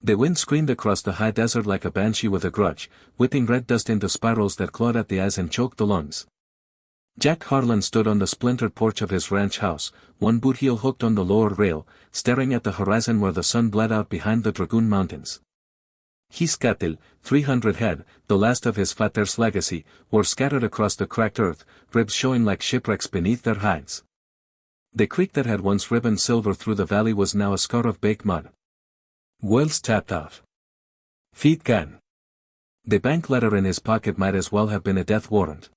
The wind screamed across the high desert like a banshee with a grudge, whipping red dust into spirals that clawed at the eyes and choked the lungs. Jack Harlan stood on the splintered porch of his ranch house, one boot heel hooked on the lower rail, staring at the horizon where the sun bled out behind the Dragoon Mountains. His cattle, 300 head, the last of his father's legacy, were scattered across the cracked earth, ribs showing like shipwrecks beneath their hides. The creek that had once ribboned silver through the valley was now a scar of baked mud. Wells tapped out. Feet gone. The bank letter in his pocket might as well have been a death warrant.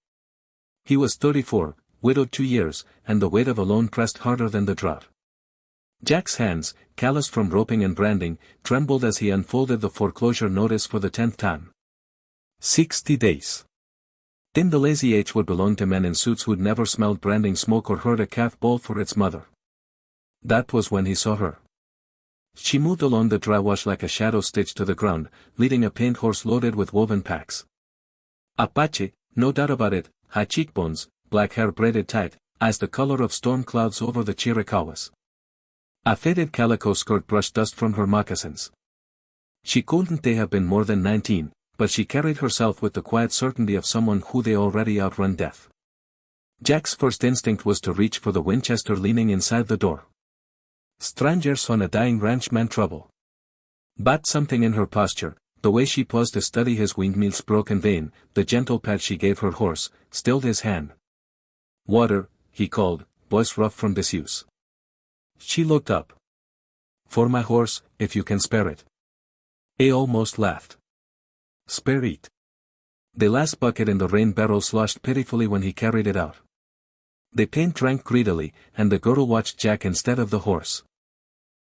He was 34, widowed 2 years, and the weight of a loan pressed harder than the drought. Jack's hands, calloused from roping and branding, trembled as he unfolded the foreclosure notice for the 10th time. 60 days. Then the lazy age would belong to men in suits who'd never smelled branding smoke or heard a calf bawl for its mother. That was when he saw her. She moved along the dry wash like a shadow stitched to the ground, leading a paint horse loaded with woven packs. Apache, no doubt about it, high cheekbones, black hair braided tight, eyes the color of storm clouds over the Chiricahuas. A faded calico skirt brushed dust from her moccasins. She couldn't have been more than 19, but she carried herself with the quiet certainty of someone who they already outrun death. Jack's first instinct was to reach for the Winchester leaning inside the door. Strangers on a dying ranch meant trouble. But something in her posture, the way she paused to study his windmill's broken vein, the gentle pat she gave her horse, stilled his hand. Water, he called, voice rough from disuse. She looked up. For my horse, if you can spare it. He almost laughed. Spare it. The last bucket in the rain barrel sloshed pitifully when he carried it out. The paint drank greedily, and the girl watched Jack instead of the horse.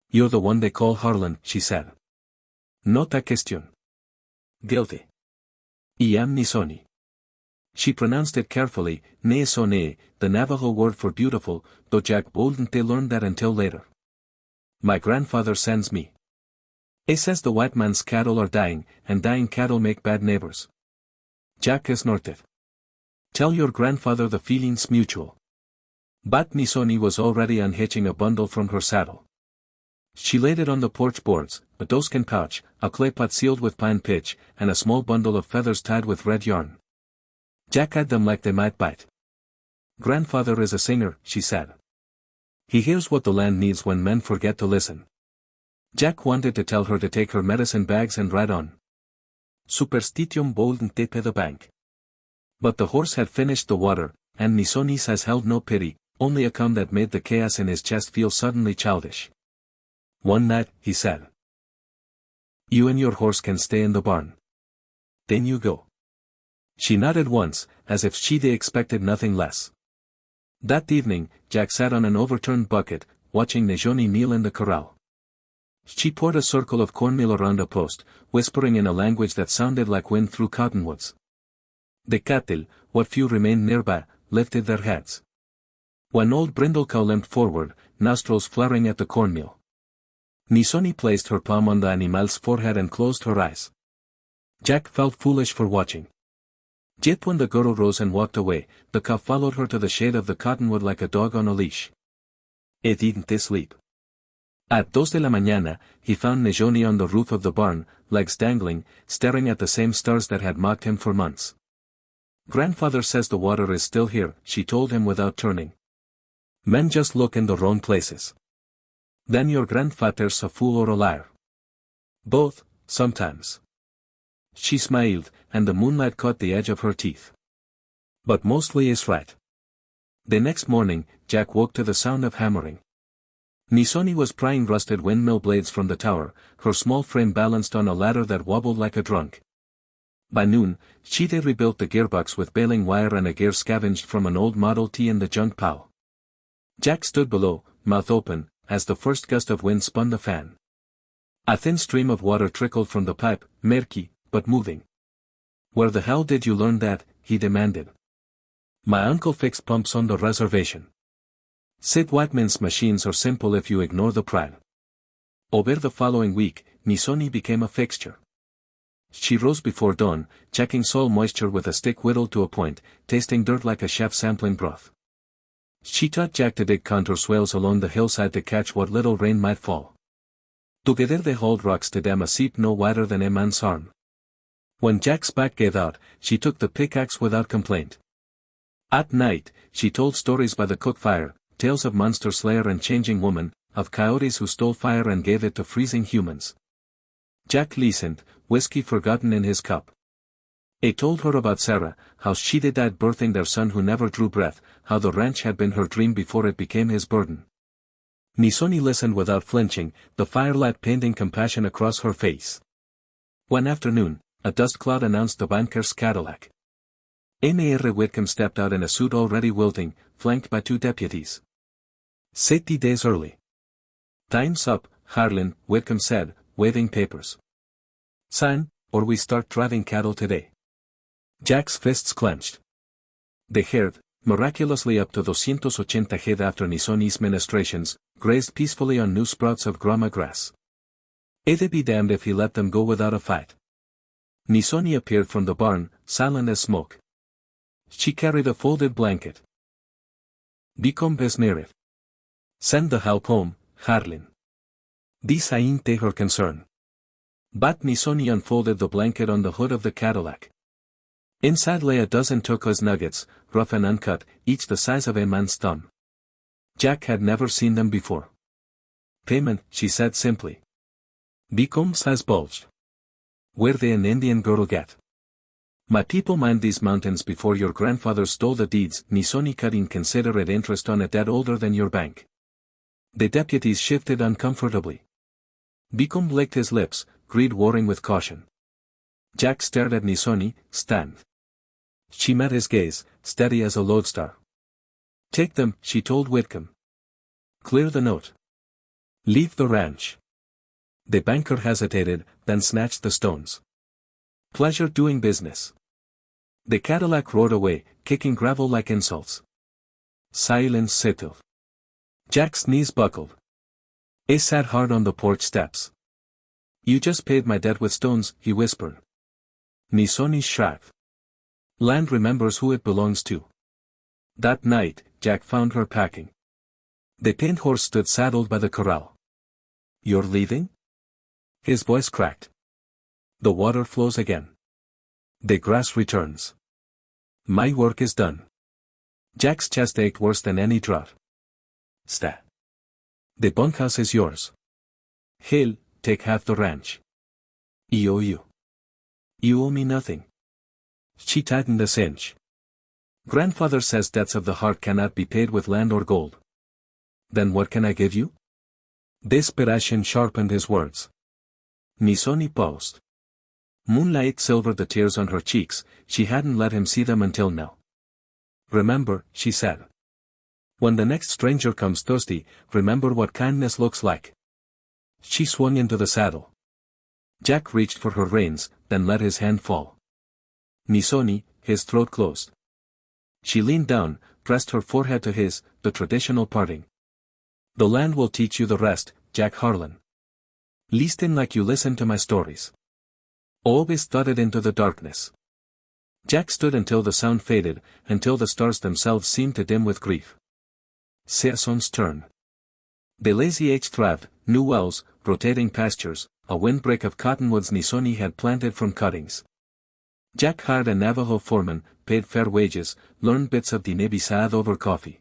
You're the one they call Harlan, she said. Not a question. Guilty. I am Nisoni. She pronounced it carefully, Nisoni, the Navajo word for beautiful, though Jack wouldn't learn that until later. My grandfather sends me. He says the white man's cattle are dying, and dying cattle make bad neighbors. Jack snorted. Tell your grandfather the feeling's mutual. But Nisoni was already unhitching a bundle from her saddle. She laid it on the porch boards, a doeskin pouch, a clay pot sealed with pine pitch, and a small bundle of feathers tied with red yarn. Jack eyed them like they might bite. Grandfather is a singer, she said. He hears what the land needs when men forget to listen. Jack wanted to tell her to take her medicine bags and ride on. Superstition boldn't tape the bank. But the horse had finished the water, and Nisoni's has held no pity, only a calm that made the chaos in his chest feel suddenly childish. One night, he said. You and your horse can stay in the barn. Then you go. She nodded once, as if she'd expected nothing less. That evening, Jack sat on an overturned bucket, watching Nejoni kneel in the corral. She poured a circle of cornmeal around a post, whispering in a language that sounded like wind through cottonwoods. The cattle, what few remained nearby, lifted their heads. One old brindle cow limped forward, nostrils flaring at the cornmeal. Nisoni placed her palm on the animal's forehead and closed her eyes. Jack felt foolish for watching. Yet when the girl rose and walked away, the cow followed her to the shade of the cottonwood like a dog on a leash. It didn't sleep. At 2 de la mañana, he found Nejoni on the roof of the barn, legs dangling, staring at the same stars that had mocked him for months. Grandfather says the water is still here, she told him without turning. Men just look in the wrong places. Then your grandfather's a fool or a liar. Both, sometimes. She smiled, and the moonlight caught the edge of her teeth. But mostly is right. The next morning, Jack woke to the sound of hammering. Nisoni was prying rusted windmill blades from the tower, her small frame balanced on a ladder that wobbled like a drunk. By noon, she'd rebuilt the gearbox with baling wire and a gear scavenged from an old Model T in the junk pile. Jack stood below, mouth open, as the first gust of wind spun the fan. A thin stream of water trickled from the pipe, murky, but moving. Where the hell did you learn that? He demanded. My uncle fixed pumps on the reservation. Sid Whiteman's machines are simple if you ignore the pride. Over the following week, Nisoni became a fixture. She rose before dawn, checking soil moisture with a stick whittled to a point, tasting dirt like a chef sampling broth. She taught Jack to dig contour swales along the hillside to catch what little rain might fall. Together they hauled rocks to dam a seep no wider than a man's arm. When Jack's back gave out, she took the pickaxe without complaint. At night, she told stories by the cook fire, tales of monster slayer and changing woman, of coyotes who stole fire and gave it to freezing humans. Jack listened, whiskey forgotten in his cup. He told her about Sarah, how she'd died birthing their son who never drew breath, how the ranch had been her dream before it became his burden. Nisoni listened without flinching, the firelight painting compassion across her face. One afternoon, a dust cloud announced the banker's Cadillac. Mr. Whitcomb stepped out in a suit already wilting, flanked by 2 deputies. 60 days early. Time's up, Harlan, Whitcomb said, waving papers. Sign, or we start driving cattle today. Jack's fists clenched. The herd, miraculously up to 280 head after Nisoni's ministrations, grazed peacefully on new sprouts of grama grass. It'd be damned if he let them go without a fight. Nisoni appeared from the barn, silent as smoke. She carried a folded blanket. Become besmerit. Send the help home, Harlan. This ain't her concern. But Nisoni unfolded the blanket on the hood of the Cadillac. Inside lay a dozen turquoise nuggets, rough and uncut, each the size of a man's thumb. Jack had never seen them before. Payment, she said simply. Become size bulged. Where they an Indian girl get? My people mined these mountains before your grandfather stole the deeds, Nisoni cutting considerate interest on a debt older than your bank. The deputies shifted uncomfortably. Become licked his lips, greed warring with caution. Jack stared at Nisoni, stand. She met his gaze, steady as a lodestar. Take them, she told Whitcomb. Clear the note. Leave the ranch. The banker hesitated, then snatched the stones. Pleasure doing business. The Cadillac roared away, kicking gravel like insults. Silence settled. Jack's knees buckled. He sat hard on the porch steps. You just paid my debt with stones, he whispered. Nisoni shrugged. Land remembers who it belongs to. That night, Jack found her packing. The paint horse stood saddled by the corral. You're leaving? His voice cracked. The water flows again. The grass returns. My work is done. Jack's chest ached worse than any drought. Stay. The bunkhouse is yours. Hell, take half the ranch. I owe you. You owe me nothing. She tightened a cinch. Grandfather says debts of the heart cannot be paid with land or gold. Then what can I give you? Desperation sharpened his words. Nisoni paused. Moonlight silvered the tears on her cheeks, she hadn't let him see them until now. Remember, she said. When the next stranger comes thirsty, remember what kindness looks like. She swung into the saddle. Jack reached for her reins, then let his hand fall. Nisoni, his throat closed. She leaned down, pressed her forehead to his, the traditional parting. The land will teach you the rest, Jack Harlan. Listen like you listen to my stories. Always thudded into the darkness. Jack stood until the sound faded, until the stars themselves seemed to dim with grief. Season's turn. The lazy age thrived, new wells, rotating pastures, a windbreak of cottonwoods Nisoni had planted from cuttings. Jack hired a Navajo foreman, paid fair wages, learned bits of Guinea-Bissau over coffee.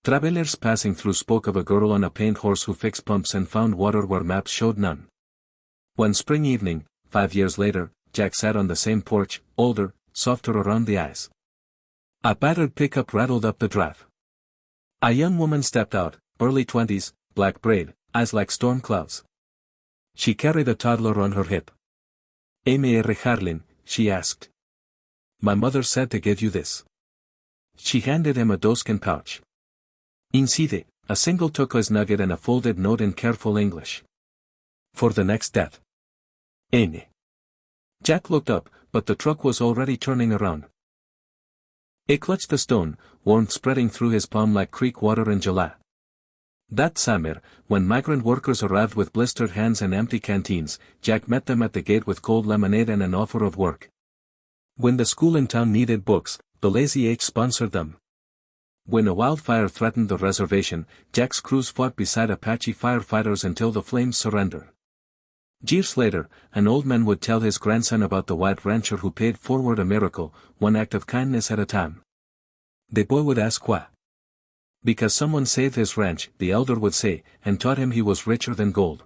Travelers passing through spoke of a girl on a paint horse who fixed pumps and found water where maps showed none. One spring evening, 5 years later, Jack sat on the same porch, older, softer around the eyes. A battered pickup rattled up the drive. A young woman stepped out, early 20s, black braid, eyes like storm clouds. She carried a toddler on her hip. Mr. Harlan, she asked. My mother said to give you this. She handed him a doeskin pouch. Inside, a single turquoise nugget and a folded note in careful English. For the next debt. Amy. Jack looked up, but the truck was already turning around. He clutched the stone, warmth spreading through his palm like creek water in July. That summer, when migrant workers arrived with blistered hands and empty canteens, Jack met them at the gate with cold lemonade and an offer of work. When the school in town needed books, the Lazy H sponsored them. When a wildfire threatened the reservation, Jack's crews fought beside Apache firefighters until the flames surrendered. Years later, an old man would tell his grandson about the white rancher who paid forward a miracle, one act of kindness at a time. The boy would ask why. Because someone saved his ranch, the elder would say, and taught him he was richer than gold.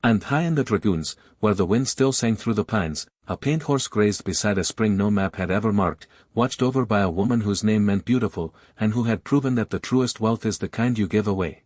And high in the dragoons, where the wind still sang through the pines, a paint horse grazed beside a spring no map had ever marked, watched over by a woman whose name meant beautiful, and who had proven that the truest wealth is the kind you give away.